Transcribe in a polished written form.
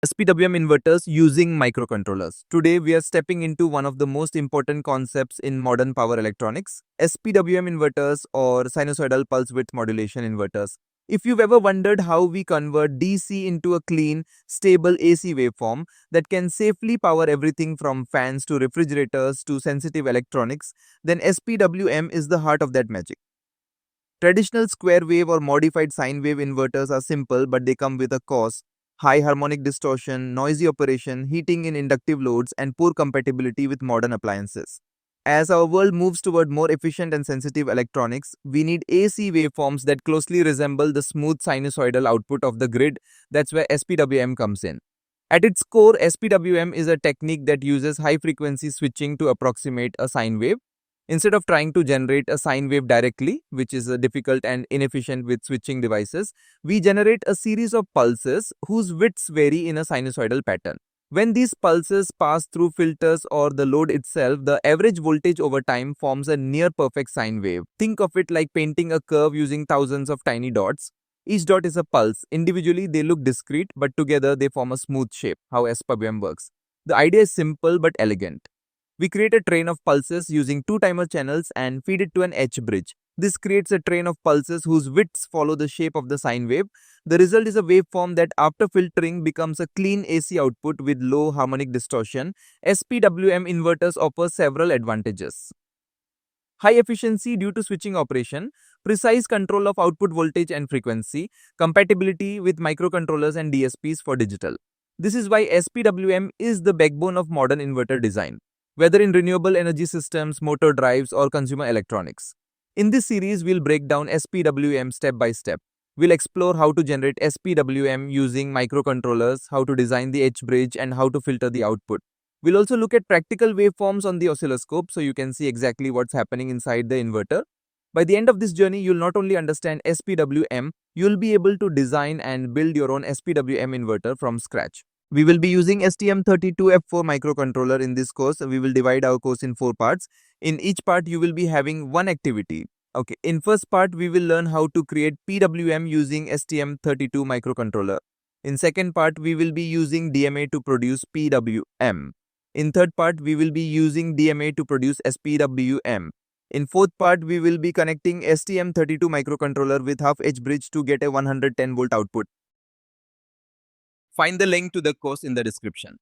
SPWM inverters using microcontrollers. Today we are stepping into one of the most important concepts in modern power electronics, SPWM inverters or sinusoidal pulse width modulation inverters. If you've ever wondered how we convert DC into a clean, stable AC waveform that can safely power everything from fans to refrigerators to sensitive electronics, then SPWM is the heart of that magic. Traditional square wave or modified sine wave inverters are simple, but they come with a cost: high harmonic distortion, noisy operation, heating in inductive loads, and poor compatibility with modern appliances. As our world moves toward more efficient and sensitive electronics, we need AC waveforms that closely resemble the smooth sinusoidal output of the grid. That's where SPWM comes in. At its core, SPWM is a technique that uses high-frequency switching to approximate a sine wave. Instead of trying to generate a sine wave directly, which is difficult and inefficient with switching devices, we generate a series of pulses whose widths vary in a sinusoidal pattern. When these pulses pass through filters or the load itself, the average voltage over time forms a near-perfect sine wave. Think of it like painting a curve using thousands of tiny dots. Each dot is a pulse. Individually, they look discrete, but together they form a smooth shape, how SPWM works. The idea is simple but elegant. We create a train of pulses using two timer channels and feed it to an H bridge. This creates a train of pulses whose widths follow the shape of the sine wave. The result is a waveform that, after filtering, becomes a clean AC output with low harmonic distortion. SPWM inverters offer several advantages: high efficiency due to switching operation, precise control of output voltage and frequency, compatibility with microcontrollers and DSPs for digital. This is why SPWM is the backbone of modern inverter design, whether in renewable energy systems, motor drives, or consumer electronics. In this series, we'll break down SPWM step by step. We'll explore how to generate SPWM using microcontrollers, how to design the H-bridge, and how to filter the output. We'll also look at practical waveforms on the oscilloscope so you can see exactly what's happening inside the inverter. By the end of this journey, you'll not only understand SPWM, you'll be able to design and build your own SPWM inverter from scratch. We will be using STM32F4 microcontroller in this course. We will divide our course in 4 parts. In each part, you will be having one activity. Okay, in first part, we will learn how to create PWM using STM32 microcontroller. In second part, we will be using DMA to produce PWM. In third part, we will be using DMA to produce SPWM. In fourth part, we will be connecting STM32 microcontroller with half H bridge to get a 110 volt output. Find the link to the course in the description.